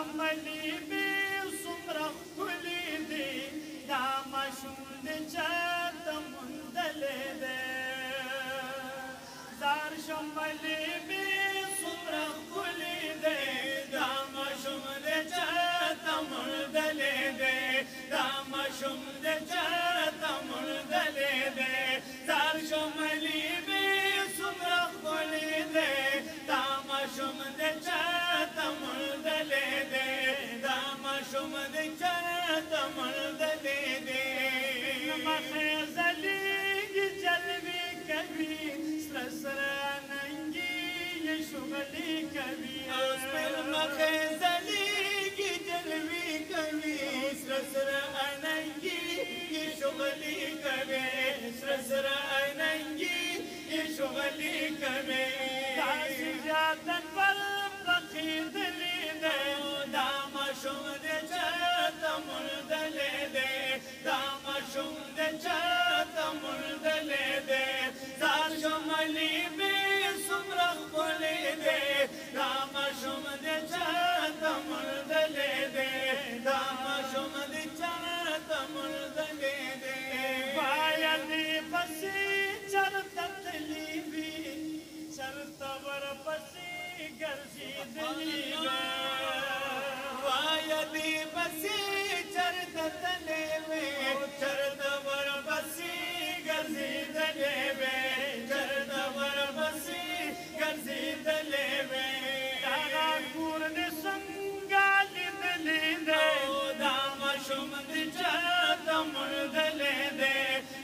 شملي بي سمرخ كلي دي دا مشوم دي چاته مندلې دي زار شملي بي سمرخ كلي دي دا مشوم دي چاته مندلې دي دا مشوم دي چاته مندلې دي زار شملي بي سمرخ كلي دي دا مشوم دي چاته مندلې دي دا مشوم دي چاته مندلې دي مخزليږي جلوي کوي سره ننګي شغلي کوي اوس پر مخزليږي جلوي کوي سره ننګي شغلي کوي سره ننګي شغلي کوي تاسو جاتن پر فقید لیدې دا مشوم دې چاته مندلې دې دا مشوم دې چاته مندلې دې زار شملي بي سمرخ کولې دې دا مشوم دې چاته مندلې دې دا مشوم دې چاته مندلې دې وایا دې پسې چرته تلې وي چرته ور پسې ګرځېدلې وایا دې پسې چرته تلې وي چرته ور پسې ګرځېدلې وي چرته ور پسې ګرځېدلې وي دا کور دې څنګه لیدلې دې دا مشوم دې چاته مندلې دې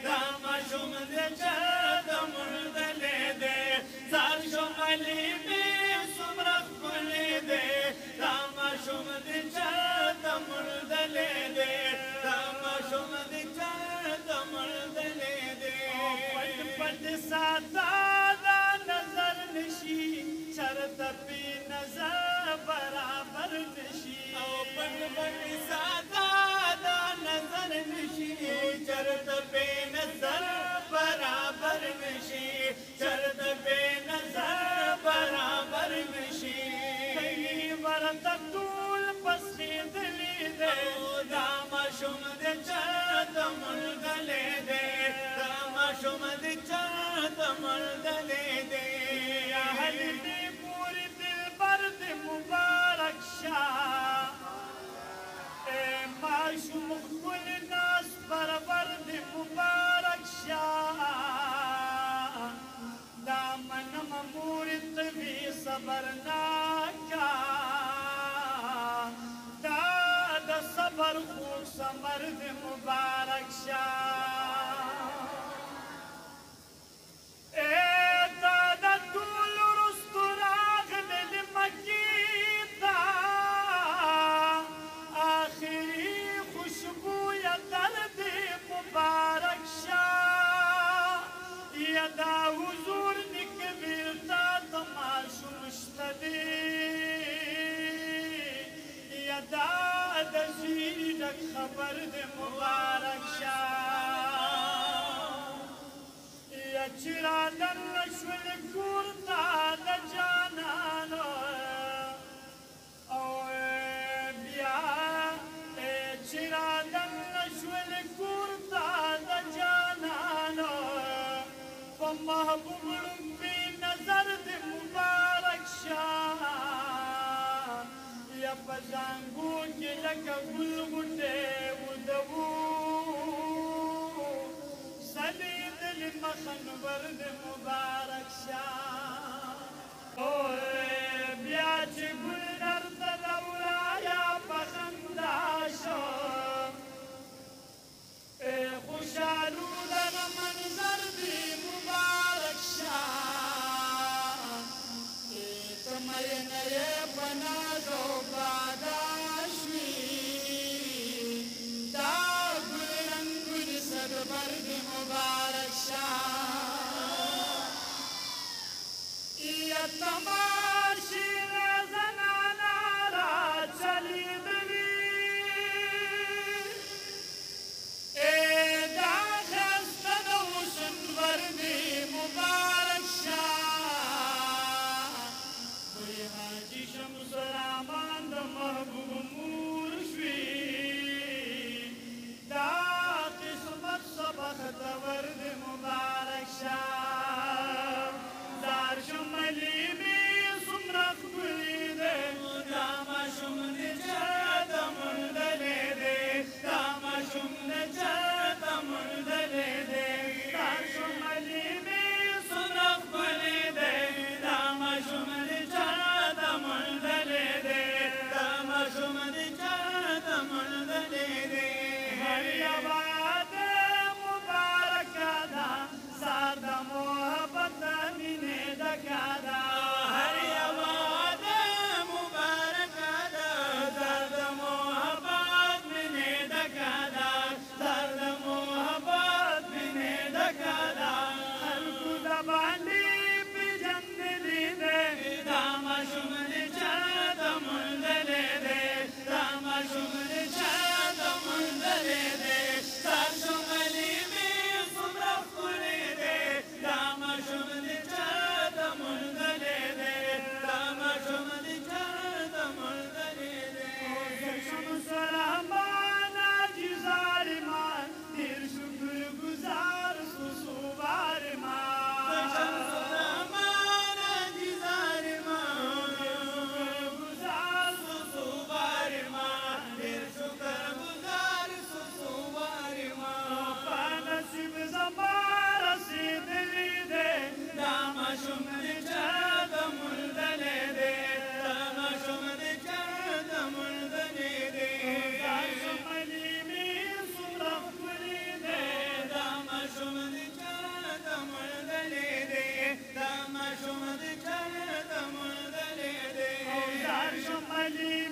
دا مشوم دې چاته مندلې دې زار شملي بي سمرخ کولې دې دا مشوم دې چاته مندلې دې دا مشوم دې چاته مندلې دې پټ پټ ساده دا نظر نشي چرته پی نظر برابر نشي او پټ پټ ساده دا نظر نشي چرته پی نظر برابر نشي چرته پی نظر برابر نشي کئی ورته ټول پسېدلې دې دا مشوم دې چاته مندلې دې دا مشوم دې چاته مندلې دې اهل دې پوری دلبر دې مبارک شاه ماشوم خپل ناس برابر دې مبارک شاه دا منم مورد وی صبرناکا دا د صبر خو سمر دې مبارک شاه دا د ټول رستو راغلل مکی دا آخري خوشبو یا درد مبارک شاه یا دا حضور نکبیر تا تماشو مشتدی یا دا د زیرک خبر د مبارک شاه یا چرا دن شول کور تا د جانانو او بیا چرا دن شول کور تا د جانانو محبوب لنبی نظر دے مبارک شاہ یا پزانگو کی لکا گل گٹے ودو سلید لمخنور دے مبارک شاہ بیا چی گل نرد دورا یا پخنداشو خوشالو در منظر دی مبارک شاہ تمہیں نئے بنا دو باداشوی دا گل رنگل صدبر دی مبارک شاہ یا تماشی زنانا را چلی دلی مبارک شاہ حاجی شمس الرحمن محبوب علی